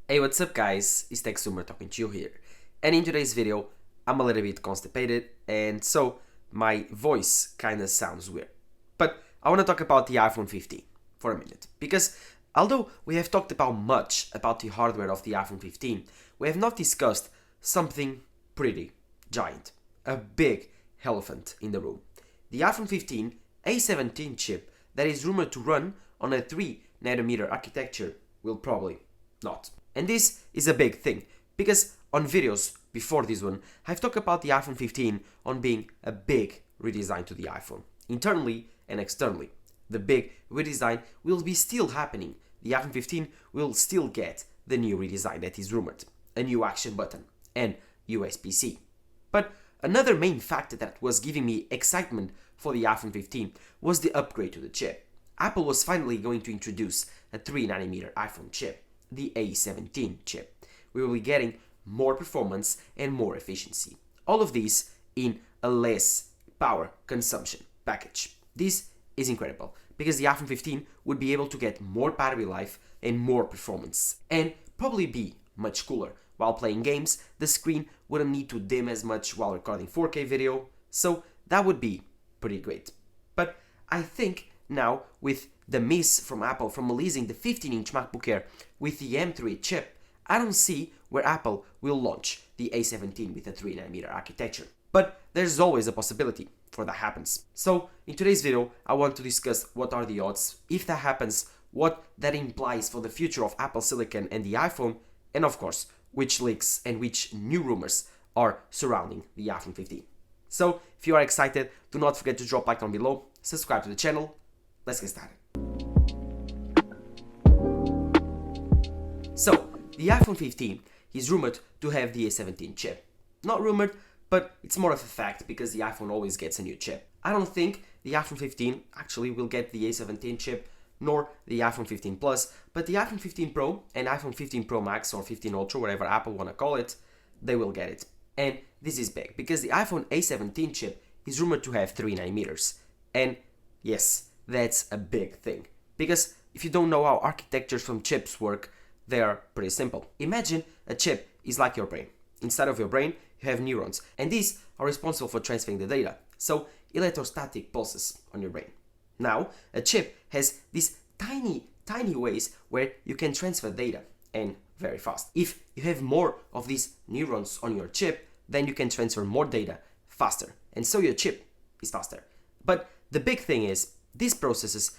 Hey, what's up guys, it's TechZoomer talking to you here, and in today's video I'm a little bit constipated and so my voice kinda sounds weird. But I want to talk about the iPhone 15 for a minute, because although we have talked about much about the hardware of the iPhone 15, we have not discussed something pretty giant, a big elephant in the room. The iPhone 15 A17 chip that is rumored to run on a 3nm architecture will probably not. And this is a big thing, because on videos before this one, I've talked about the iPhone 15 on being a big redesign to the iPhone, internally and externally. The big redesign will be still happening. The iPhone 15 will still get the new redesign that is rumored, a new action button and USB-C. But another main factor that was giving me excitement for the iPhone 15 was the upgrade to the chip. Apple was finally going to introduce a 3nm iPhone chip, the A17 chip. We will be getting more performance and more efficiency. All of these in a less power consumption package. This is incredible, because the iPhone 15 would be able to get more battery life and more performance, and probably be much cooler. While playing games, the screen wouldn't need to dim as much while recording 4K video, so that would be pretty great. But I think now, with the miss from Apple from releasing the 15-inch MacBook Air with the M3 chip, I don't see where Apple will launch the A17 with a 3nm architecture. But there's always a possibility for that happens. So in today's video, I want to discuss what are the odds, if that happens, what that implies for the future of Apple Silicon and the iPhone, and of course, which leaks and which new rumors are surrounding the iPhone 15. So if you are excited, do not forget to drop a like down below, subscribe to the channel. Let's get started. So, the iPhone 15 is rumored to have the A17 chip. Not rumored, but it's more of a fact, because the iPhone always gets a new chip. I don't think the iPhone 15 actually will get the A17 chip, nor the iPhone 15 Plus, but the iPhone 15 Pro and iPhone 15 Pro Max or 15 Ultra, whatever Apple want to call it, they will get it. And this is big, because the iPhone A17 chip is rumored to have 3nm. And yes, that's a big thing, because if you don't know how architectures from chips work, they are pretty simple. Imagine a chip is like your brain. Inside of your brain, you have neurons, and these are responsible for transferring the data, so electrostatic pulses on your brain. Now, a chip has these tiny ways where you can transfer data, and very fast. If you have more of these neurons on your chip, then you can transfer more data faster, and so your chip is faster. But the big thing is, these processes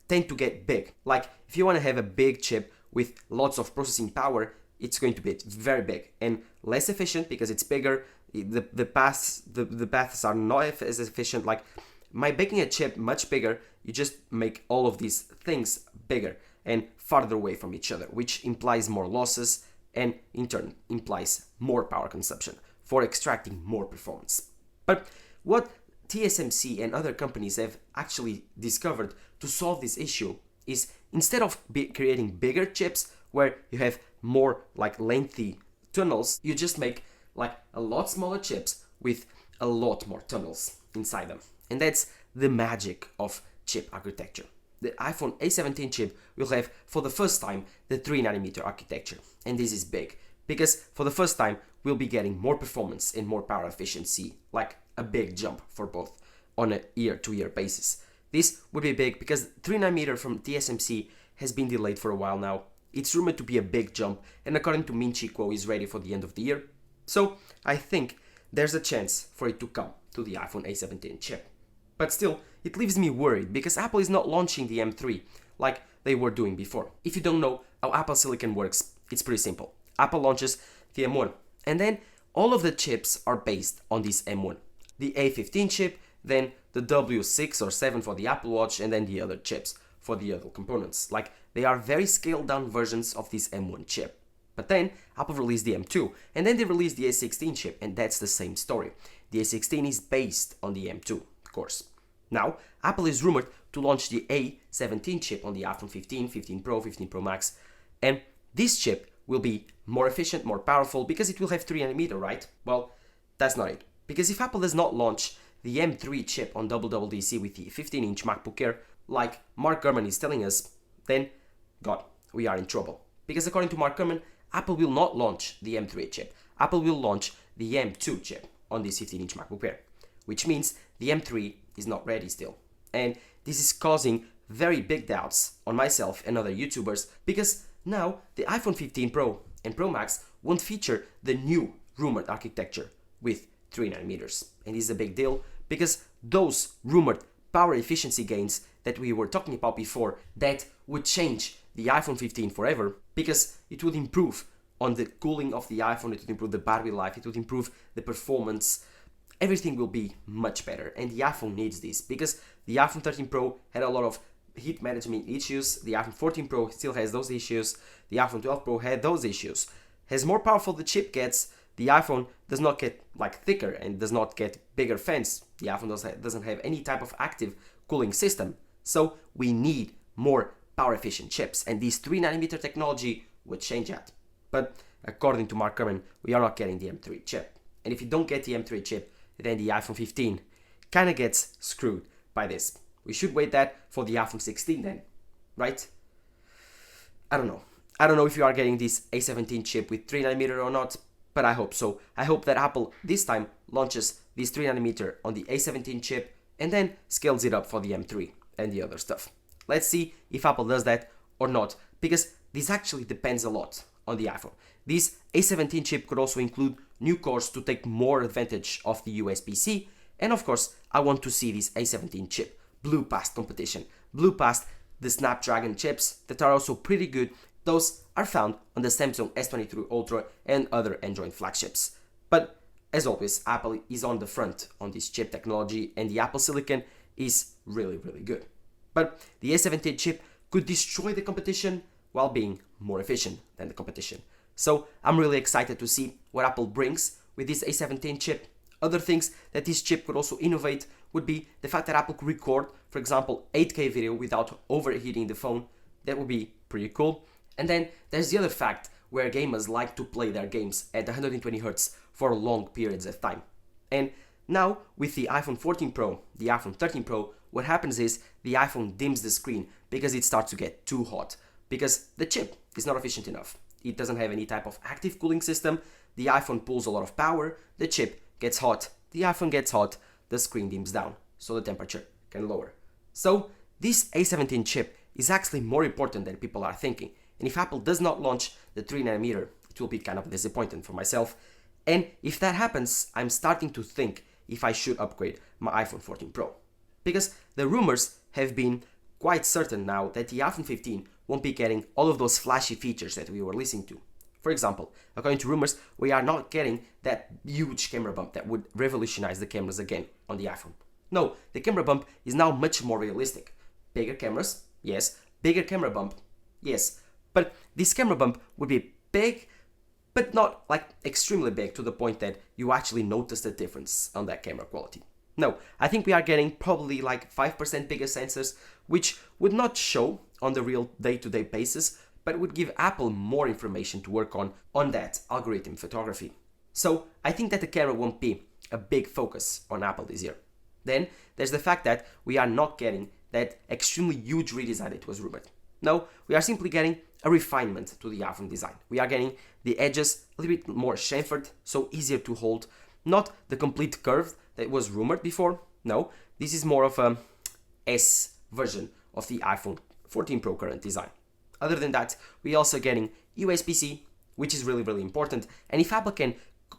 tend to get big. Like, if you want to have a big chip with lots of processing power, it's going to be very big and less efficient because it's bigger. The paths are not as efficient. Like, by making a chip much bigger, you just make all of these things bigger and farther away from each other, which implies more losses and in turn implies more power consumption for extracting more performance. But what TSMC and other companies have actually discovered to solve this issue is, instead of creating bigger chips where you have more lengthy tunnels, you just make a lot smaller chips with a lot more tunnels inside them. And that's the magic of chip architecture. The iPhone A17 chip will have, for the first time, the 3nm architecture. And this is big, because for the first time, we'll be getting more performance and more power efficiency, like a big jump for both on a year-to-year basis. This would be big because 3nm from TSMC has been delayed for a while now. It's rumored to be a big jump, and according to Min Chi Kuo, is ready for the end of the year. So I think there's a chance for it to come to the iPhone A17 chip. But still, it leaves me worried, because Apple is not launching the M3 like they were doing before. If you don't know how Apple Silicon works, it's pretty simple. Apple launches the M1, and then all of the chips are based on this M1. The A15 chip, then the W6 or 7 for the Apple Watch, and then the other chips for the other components. They are very scaled down versions of this M1 chip. But then Apple released the M2, and then they released the A16 chip, and that's the same story. The A16 is based on the M2, of course. Now, Apple is rumored to launch the A17 chip on the iPhone 15, 15 Pro, 15 Pro Max, and this chip will be more efficient, more powerful, because it will have 3nm, right? Well, that's not it. Because if Apple does not launch the M3 chip on WWDC with the 15-inch MacBook Air, like Mark Gurman is telling us, then, God, we are in trouble. Because according to Mark Gurman, Apple will not launch the M3 chip. Apple will launch the M2 chip on this 15-inch MacBook Air, which means the M3 is not ready still. And this is causing very big doubts on myself and other YouTubers, because now the iPhone 15 Pro and Pro Max won't feature the new rumored architecture with 3nm. And this is a big deal because those rumored power efficiency gains that we were talking about before, that would change the iPhone 15 forever, because it would improve on the cooling of the iPhone, it would improve the battery life, it would improve the performance. Everything will be much better, and the iPhone needs this, because the iPhone 13 Pro had a lot of heat management issues, the iPhone 14 Pro still has those issues, the iPhone 12 Pro had those issues. As more powerful the chip gets, the iPhone does not get thicker and does not get bigger fans. The iPhone doesn't have any type of active cooling system. So we need more power efficient chips, and this 3nm technology would change that. But according to Mark Gurman, we are not getting the M3 chip. And if you don't get the M3 chip, then the iPhone 15 kind of gets screwed by this. We should wait that for the iPhone 16 then, right? I don't know. I don't know if you are getting this A17 chip with 3nm or not, but I hope so. I hope that Apple this time launches this 3nm on the A17 chip and then scales it up for the M3 and the other stuff. Let's see if Apple does that or not, because this actually depends a lot on the iPhone. This A17 chip could also include new cores to take more advantage of the USB-C, and of course, I want to see this A17 chip blew past competition, blew past the Snapdragon chips that are also pretty good. Those are found on the Samsung S23 Ultra and other Android flagships. But as always, Apple is on the front on this chip technology, and the Apple Silicon is really, really good. But the A17 chip could destroy the competition while being more efficient than the competition. So I'm really excited to see what Apple brings with this A17 chip. Other things that this chip could also innovate would be the fact that Apple could record, for example, 8K video without overheating the phone. That would be pretty cool. And then there's the other fact where gamers like to play their games at 120Hz for long periods of time. And now with the iPhone 14 Pro, the iPhone 13 Pro, what happens is the iPhone dims the screen because it starts to get too hot, because the chip is not efficient enough. It doesn't have any type of active cooling system. The iPhone pulls a lot of power, the chip gets hot, the iPhone gets hot, the screen dims down, so the temperature can lower. So this A17 chip is actually more important than people are thinking. And if Apple does not launch the 3nm, it will be kind of disappointing for myself. And if that happens, I'm starting to think if I should upgrade my iPhone 14 Pro. Because the rumors have been quite certain now that the iPhone 15 won't be getting all of those flashy features that we were listening to. For example, according to rumors, we are not getting that huge camera bump that would revolutionize the cameras again on the iPhone. No, the camera bump is now much more realistic. Bigger cameras, yes. Bigger camera bump, yes. But this camera bump would be big, but not extremely big to the point that you actually notice the difference on that camera quality. No, I think we are getting probably 5% bigger sensors, which would not show on the real day-to-day basis, but would give Apple more information to work on that algorithm photography. So I think that the camera won't be a big focus on Apple this year. Then there's the fact that we are not getting that extremely huge redesign that was rumored. No, we are simply getting a refinement to the iPhone design. We are getting the edges a little bit more chamfered, so easier to hold. Not the complete curve that was rumored before. No, this is more of a S version of the iPhone 14 Pro current design. Other than that, we're also getting USB-C, which is really, really important. And if Apple can,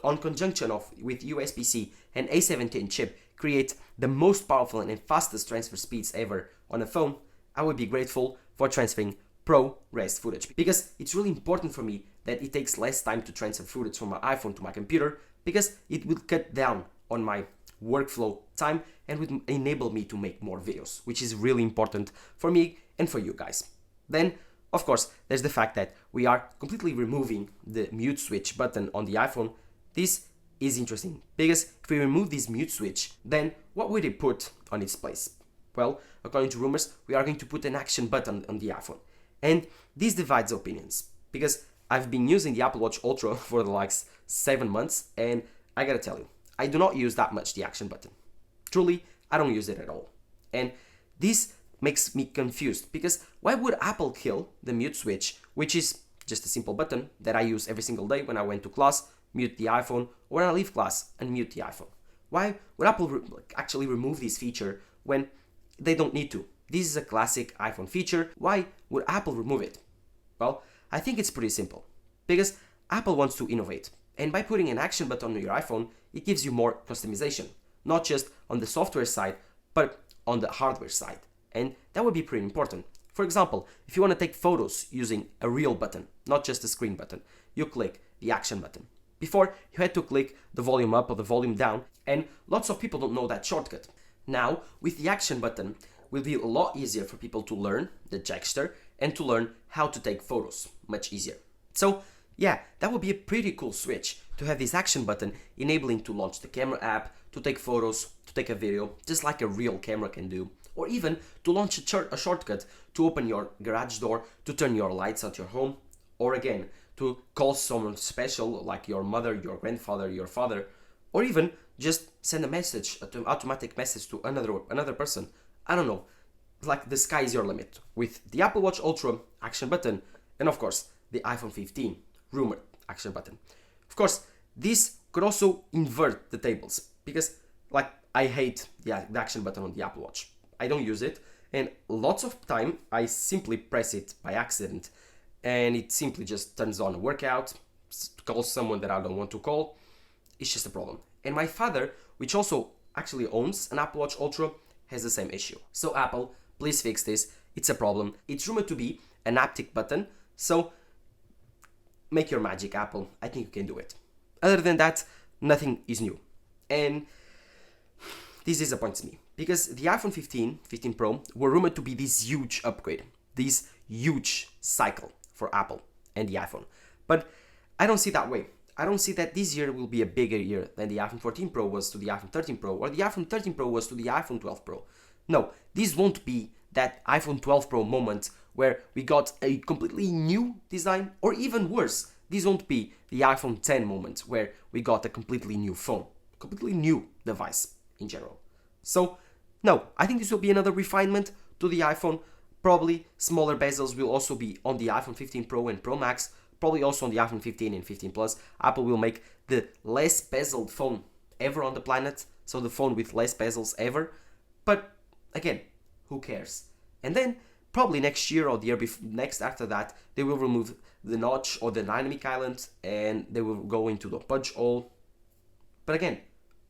on conjunction with USB-C and A17 chip, create the most powerful and fastest transfer speeds ever on a phone, I would be grateful for transferring ProRes footage, because it's really important for me that it takes less time to transfer footage from my iPhone to my computer, because it will cut down on my workflow time and would enable me to make more videos, which is really important for me and for you guys. Then, of course, there's the fact that we are completely removing the mute switch button on the iPhone. This is interesting, because if we remove this mute switch, then what would it put on its place? Well, according to rumors, we are going to put an action button on the iPhone. And this divides opinions, because I've been using the Apple Watch Ultra for the 7 months, and I gotta tell you, I do not use that much the action button. Truly, I don't use it at all. And this makes me confused, because why would Apple kill the mute switch, which is just a simple button that I use every single day when I went to class, mute the iPhone, or when I leave class, unmute the iPhone. Why would Apple actually remove this feature when they don't need to? This is a classic iPhone feature. Why would Apple remove it? Well, I think it's pretty simple. Because Apple wants to innovate. And by putting an action button on your iPhone, it gives you more customization. Not just on the software side, but on the hardware side. And that would be pretty important. For example, if you want to take photos using a real button, not just a screen button, you click the action button. Before, you had to click the volume up or the volume down, and lots of people don't know that shortcut. Now, with the action button, it will be a lot easier for people to learn the gesture and to learn how to take photos much easier. So, yeah, that would be a pretty cool switch to have this action button enabling to launch the camera app, to take photos, to take a video, just like a real camera can do, or even to launch a shortcut to open your garage door, to turn your lights at your home, or again, to call someone special like your mother, your grandfather, your father, or even just send a message, an automatic message to another person. I don't know, like the sky is your limit with the Apple Watch Ultra action button and of course the iPhone 15 rumored action button. Of course, this could also invert the tables because like I hate the action button on the Apple Watch. I don't use it, and lots of time I simply press it by accident and it simply just turns on a workout, calls someone that I don't want to call. It's just a problem. And my father, which also actually owns an Apple Watch Ultra, has the same issue. So Apple, please fix this. It's a problem. It's rumored to be an haptic button, so make your magic, Apple. I think you can do it. Other than that, nothing is new. And this disappoints me because the iPhone 15, 15 Pro were rumored to be this huge upgrade, this huge cycle for Apple and the iPhone. But I don't see that way. I don't see that this year will be a bigger year than the iPhone 14 Pro was to the iPhone 13 Pro or the iPhone 13 Pro was to the iPhone 12 Pro. No, this won't be that iPhone 12 Pro moment where we got a completely new design, or even worse, this won't be the iPhone 10 moment where we got a completely new phone, completely new device in general. So, no, I think this will be another refinement to the iPhone. Probably smaller bezels will also be on the iPhone 15 Pro and Pro Max, probably also on the iPhone 15 and 15 Plus. Apple will make the less bezeled phone ever on the planet, so the phone with less bezels ever. But again, who cares? And then probably next year or the year next after that, they will remove the notch or the dynamic island and they will go into the punch hole. But again,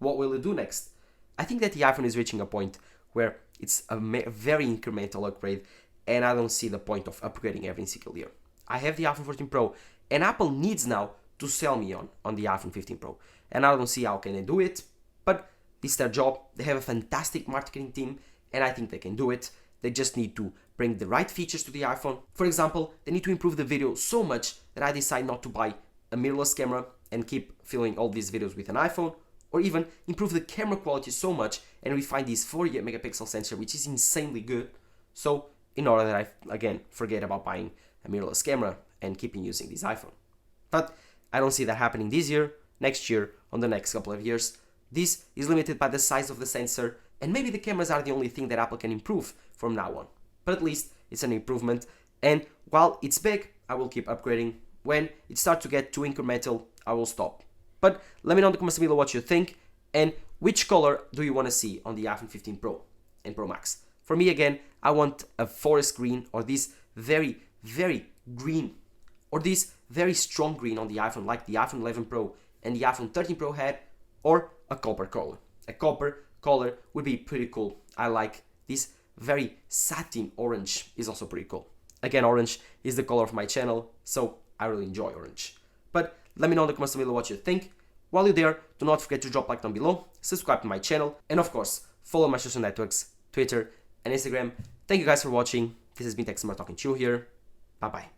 what will it do next? I think that the iPhone is reaching a point where it's a very incremental upgrade, and I don't see the point of upgrading every single year. I have the iPhone 14 Pro, and Apple needs now to sell me on the iPhone 15 Pro, and I don't see how can they do it, but this is their job. They have a fantastic marketing team, and I think they can do it. They just need to bring the right features to the iPhone. For example, they need to improve the video so much that I decide not to buy a mirrorless camera and keep filming all these videos with an iPhone, or even improve the camera quality so much and refine this 48 megapixel sensor, which is insanely good. So in order that I, again, forget about buying a mirrorless camera and keeping using this iPhone. But I don't see that happening this year, next year, on the next couple of years. This is limited by the size of the sensor, and maybe the cameras are the only thing that Apple can improve from now on. But at least it's an improvement, and while it's big, I will keep upgrading. When it starts to get too incremental, I will stop. But let me know in the comments below what you think, and which color do you want to see on the iPhone 15 Pro and Pro Max. For me, again, I want a forest green, or this very, very green, or this very strong green on the iPhone, like the iPhone 11 Pro and the iPhone 13 Pro had, or a copper color. A copper color would be pretty cool. I like this very satin orange is also pretty cool. Again, orange is the color of my channel, so I really enjoy orange. But let me know in the comments below what you think. While you're there, do not forget to drop a like down below, subscribe to my channel, and of course, follow my social networks, Twitter and Instagram. Thank you guys for watching. This has been TechSmart talking to you here. Bye bye.